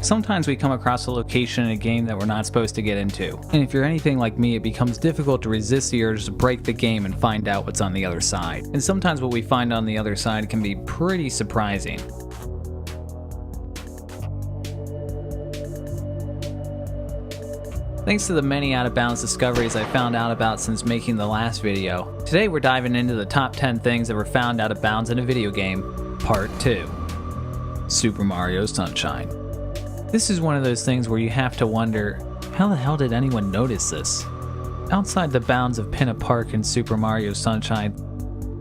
Sometimes we come across a location in a game that we're not supposed to get into, and if you're anything like me, it becomes difficult to resist the urge to break the game and find out what's on the other side. And sometimes what we find on the other side can be pretty surprising. Thanks to the many out-of-bounds discoveries I found out about since making the last video, today we're diving into the top 10 things that were found out of bounds in a video game, Part 2. Super Mario Sunshine. This is one of those things where you have to wonder, how the hell did anyone notice this? Outside the bounds of Pinna Park in Super Mario Sunshine,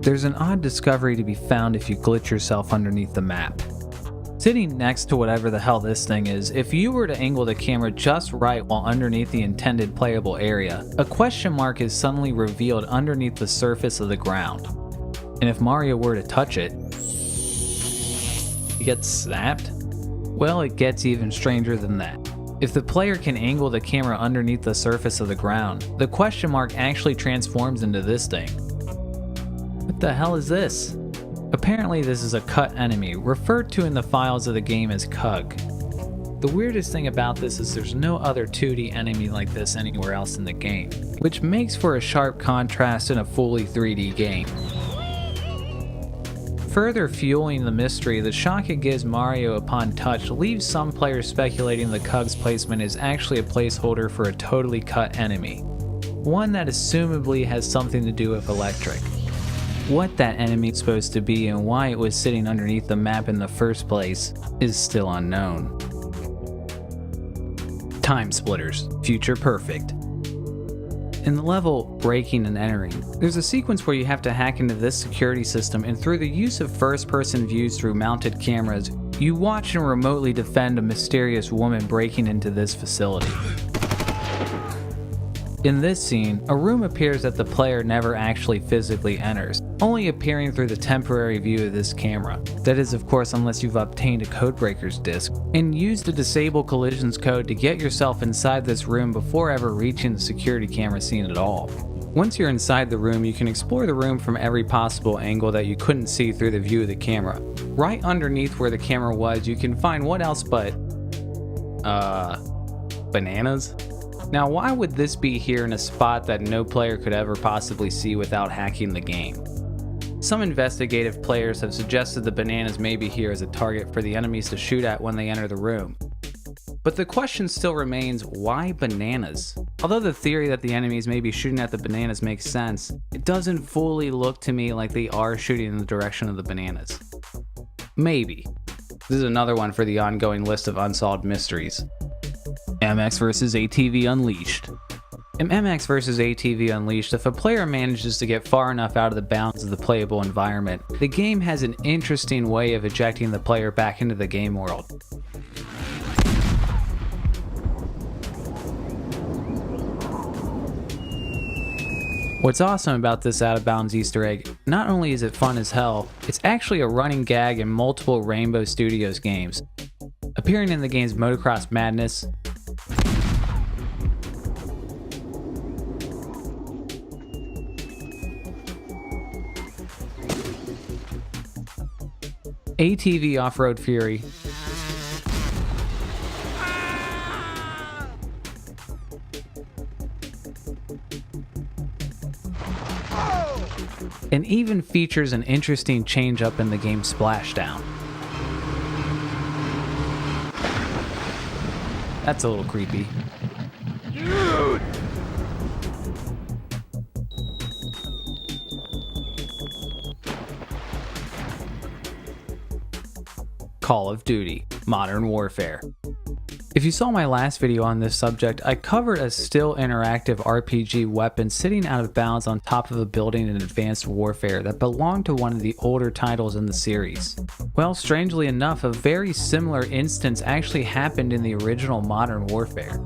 there's an odd discovery to be found if you glitch yourself underneath the map. Sitting next to whatever the hell this thing is, if you were to angle the camera just right while underneath the intended playable area, a question mark is suddenly revealed underneath the surface of the ground. And if Mario were to touch it, he gets snapped? Well, it gets even stranger than that. If the player can angle the camera underneath the surface of the ground, the question mark actually transforms into this thing. What the hell is this? Apparently this is a cut enemy, referred to in the files of the game as Cug. The weirdest thing about this is there's no other 2D enemy like this anywhere else in the game, which makes for a sharp contrast in a fully 3D game. Further fueling the mystery, the shock it gives Mario upon touch leaves some players speculating the Cug's placement is actually a placeholder for a totally cut enemy, one that assumably has something to do with electric. What that enemy is supposed to be and why it was sitting underneath the map in the first place is still unknown. TimeSplitters, Future Perfect. In the level Breaking and Entering, there's a sequence where you have to hack into this security system, and through the use of first-person views through mounted cameras, you watch and remotely defend a mysterious woman breaking into this facility. In this scene, a room appears that the player never actually physically enters, only appearing through the temporary view of this camera. That is, of course, unless you've obtained a codebreaker's disc and used the disable collisions code to get yourself inside this room before ever reaching the security camera scene at all. Once you're inside the room, you can explore the room from every possible angle that you couldn't see through the view of the camera. Right underneath where the camera was, you can find what else but bananas? Now, why would this be here in a spot that no player could ever possibly see without hacking the game? Some investigative players have suggested the bananas may be here as a target for the enemies to shoot at when they enter the room. But the question still remains, why bananas? Although the theory that the enemies may be shooting at the bananas makes sense, it doesn't fully look to me like they are shooting in the direction of the bananas. Maybe. This is another one for the ongoing list of unsolved mysteries. MX vs ATV Unleashed. In MX vs ATV Unleashed, if a player manages to get far enough out of the bounds of the playable environment, the game has an interesting way of ejecting the player back into the game world. What's awesome about this out-of-bounds Easter egg, not only is it fun as hell, it's actually a running gag in multiple Rainbow Studios games, appearing in the games Motocross Madness, ATV Offroad Fury, and even features an interesting change-up in the game Splashdown. That's a little creepy. Dude! Call of Duty: Modern Warfare. If you saw my last video on this subject, I covered a still interactive RPG weapon sitting out of bounds on top of a building in Advanced Warfare that belonged to one of the older titles in the series. Well, strangely enough, a very similar instance actually happened in the original Modern Warfare.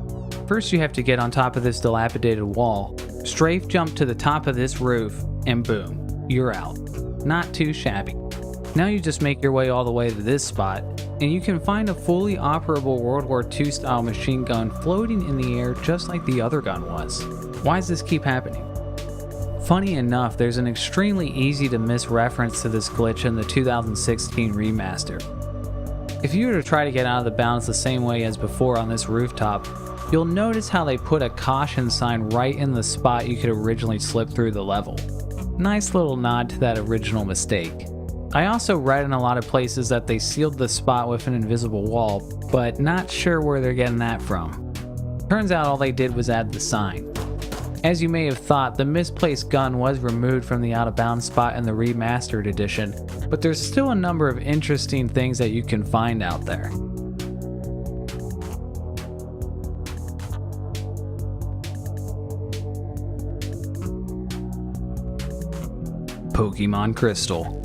First, you have to get on top of this dilapidated wall, strafe jump to the top of this roof, and boom, you're out. Not too shabby. Now you just make your way all the way to this spot, and you can find a fully operable World War II style machine gun floating in the air just like the other gun was. Why does this keep happening? Funny enough, there's an extremely easy to miss reference to this glitch in the 2016 remaster. If you were to try to get out of the bounds the same way as before on this rooftop, you'll notice how they put a caution sign right in the spot you could originally slip through the level. Nice little nod to that original mistake. I also read in a lot of places that they sealed the spot with an invisible wall, but not sure where they're getting that from. Turns out all they did was add the sign. As you may have thought, the misplaced gun was removed from the out of bounds spot in the Remastered edition, but there's still a number of interesting things that you can find out there. Pokemon Crystal.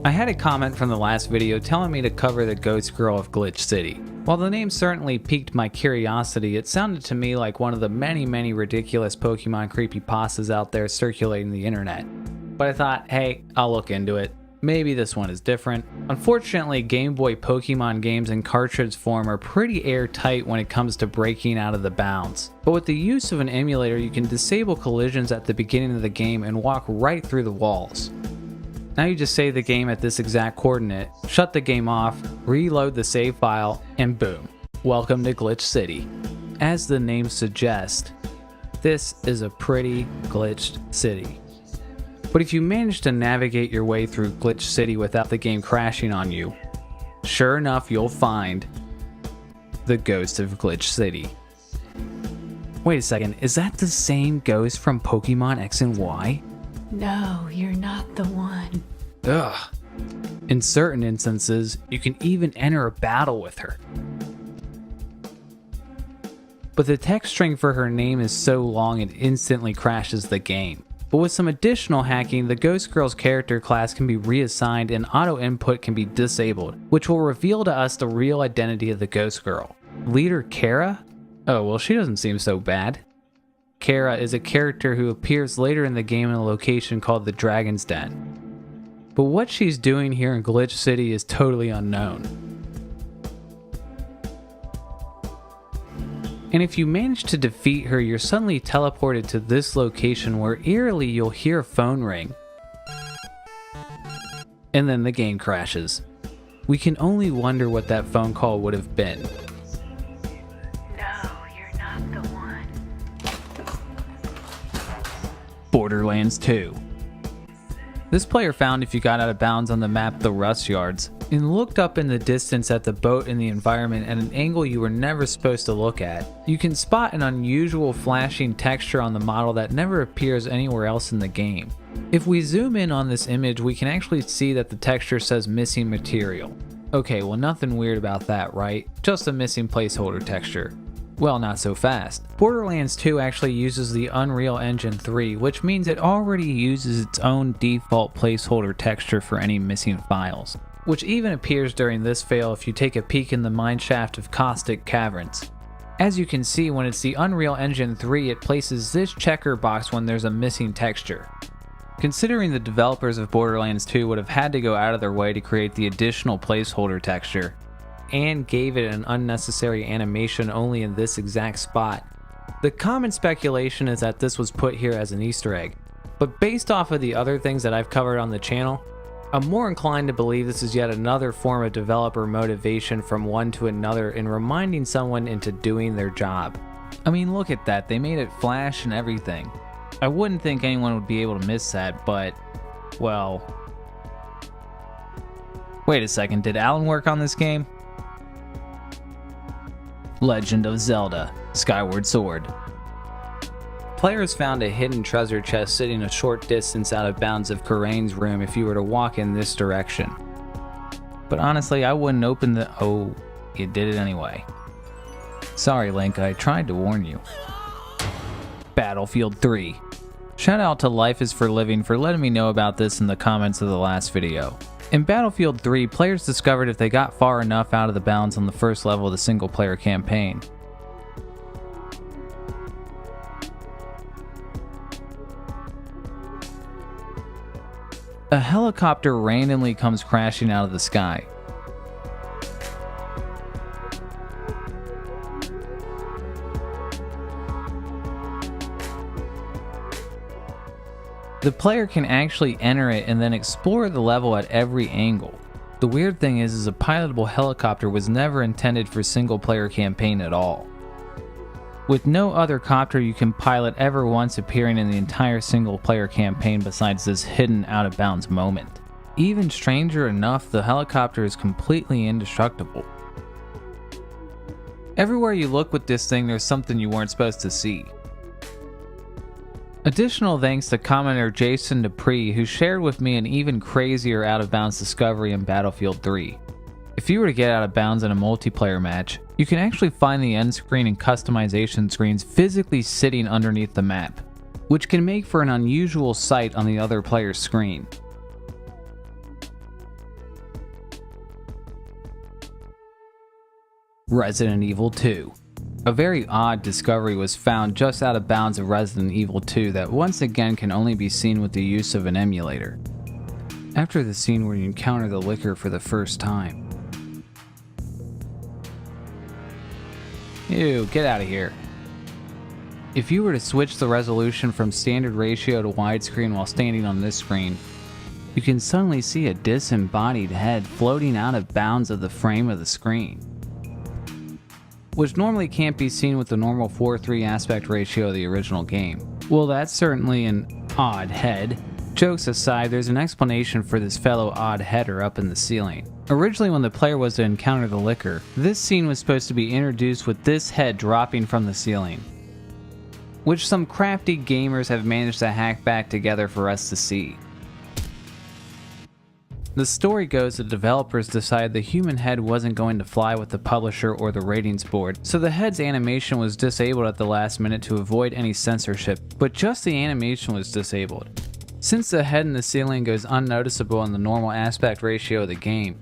I had a comment from the last video telling me to cover the Ghost Girl of Glitch City. While the name certainly piqued my curiosity, it sounded to me like one of the many ridiculous Pokemon creepypastas out there circulating the internet. But I thought, hey, I'll look into it. Maybe this one is different. Unfortunately, Game Boy Pokemon games in cartridge form are pretty airtight when it comes to breaking out of the bounds. But with the use of an emulator, you can disable collisions at the beginning of the game and walk right through the walls. Now you just save the game at this exact coordinate, shut the game off, reload the save file, and boom, welcome to Glitch City. As the name suggests, this is a pretty glitched city. But if you manage to navigate your way through Glitch City without the game crashing on you, sure enough you'll find the ghost of Glitch City. Wait a second, is that the same ghost from Pokemon X and Y? No, you're not the one. Ugh. In certain instances, you can even enter a battle with her. But the text string for her name is so long it instantly crashes the game. But with some additional hacking, the Ghost Girl's character class can be reassigned and auto input can be disabled, which will reveal to us the real identity of the Ghost Girl. Leader Kara? Oh, well, she doesn't seem so bad. Kara is a character who appears later in the game in a location called the Dragon's Den. But what she's doing here in Glitch City is totally unknown. And if you manage to defeat her, you're suddenly teleported to this location where eerily you'll hear a phone ring. And then the game crashes. We can only wonder what that phone call would have been. Borderlands 2. This player found if you got out of bounds on the map the Rust Yards, and looked up in the distance at the boat and the environment at an angle you were never supposed to look at, you can spot an unusual flashing texture on the model that never appears anywhere else in the game. If we zoom in on this image, we can actually see that the texture says missing material. Okay, well nothing weird about that, right? Just a missing placeholder texture. Well, not so fast. Borderlands 2 actually uses the Unreal Engine 3, which means it already uses its own default placeholder texture for any missing files, which even appears during this fail if you take a peek in the mineshaft of Caustic Caverns. As you can see, when it's the Unreal Engine 3, it places this checker box when there's a missing texture. Considering the developers of Borderlands 2 would have had to go out of their way to create the additional placeholder texture, and gave it an unnecessary animation only in this exact spot. The common speculation is that this was put here as an Easter egg, but based off of the other things that I've covered on the channel, I'm more inclined to believe this is yet another form of developer motivation from one to another in reminding someone into doing their job. I mean, look at that, they made it flash and everything. I wouldn't think anyone would be able to miss that, but, well... Wait a second, did Alan work on this game? Legend of Zelda, Skyward Sword. Players found a hidden treasure chest sitting a short distance out of bounds of Karain's room if you were to walk in this direction. But honestly, I wouldn't open the... Oh, you did it anyway. Sorry, Link, I tried to warn you. Battlefield 3. Shout out to Life is for Living for letting me know about this in the comments of the last video. In Battlefield 3, players discovered if they got far enough out of the bounds on the first level of the single-player campaign. A helicopter randomly comes crashing out of the sky. The player can actually enter it and then explore the level at every angle. The weird thing is a pilotable helicopter was never intended for single-player campaign at all, with no other copter you can pilot ever once appearing in the entire single-player campaign besides this hidden out-of-bounds moment. Even stranger enough, the helicopter is completely indestructible. Everywhere you look with this thing, there's something you weren't supposed to see. Additional thanks to commenter Jason Dupree, who shared with me an even crazier out-of-bounds discovery in Battlefield 3. If you were to get out of bounds in a multiplayer match, you can actually find the end screen and customization screens physically sitting underneath the map, which can make for an unusual sight on the other player's screen. Resident Evil 2. A very odd discovery was found just out of bounds of Resident Evil 2 that once again can only be seen with the use of an emulator. After the scene where you encounter the liquor for the first time. Ew, get out of here. If you were to switch the resolution from standard ratio to widescreen while standing on this screen, you can suddenly see a disembodied head floating out of bounds of the frame of the screen, which normally can't be seen with the normal 4:3 aspect ratio of the original game. Well, that's certainly an odd head. Jokes aside, there's an explanation for this fellow odd header up in the ceiling. Originally, when the player was to encounter the liquor, this scene was supposed to be introduced with this head dropping from the ceiling, which some crafty gamers have managed to hack back together for us to see. The story goes that developers decided the human head wasn't going to fly with the publisher or the ratings board, so the head's animation was disabled at the last minute to avoid any censorship, but just the animation was disabled. Since the head in the ceiling goes unnoticeable in the normal aspect ratio of the game,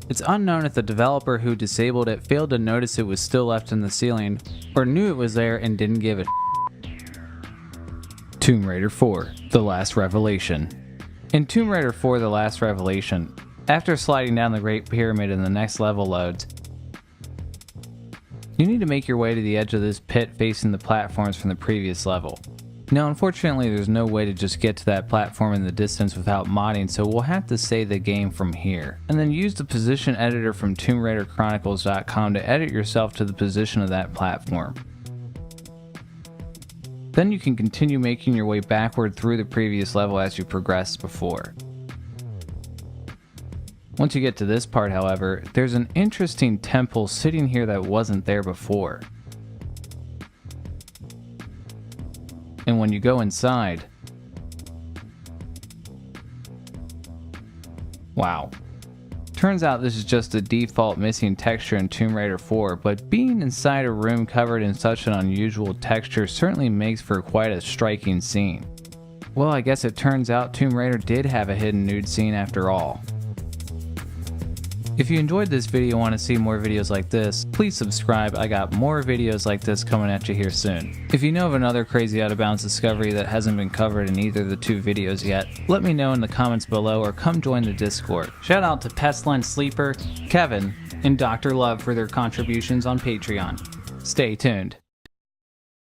it's unknown if the developer who disabled it failed to notice it was still left in the ceiling, or knew it was there and didn't give it. Tomb Raider 4: The Last Revelation. In Tomb Raider 4: The Last Revelation, after sliding down the Great Pyramid and the next level loads, you need to make your way to the edge of this pit facing the platforms from the previous level. Now, unfortunately, there's no way to just get to that platform in the distance without modding, so we'll have to save the game from here, and then use the position editor from TombRaiderChronicles.com to edit yourself to the position of that platform. Then you can continue making your way backward through the previous level as you progressed before. Once you get to this part, however, there's an interesting temple sitting here that wasn't there before. And when you go inside, wow. Turns out this is just a default missing texture in Tomb Raider 4, but being inside a room covered in such an unusual texture certainly makes for quite a striking scene. Well, I guess it turns out Tomb Raider did have a hidden nude scene after all. If you enjoyed this video and want to see more videos like this, please subscribe. I got more videos like this coming at you here soon. If you know of another crazy out of bounds discovery that hasn't been covered in either of the two videos yet, let me know in the comments below or come join the Discord. Shout out to Pestilent Sleeper, Kevin, and Dr. Love for their contributions on Patreon. Stay tuned.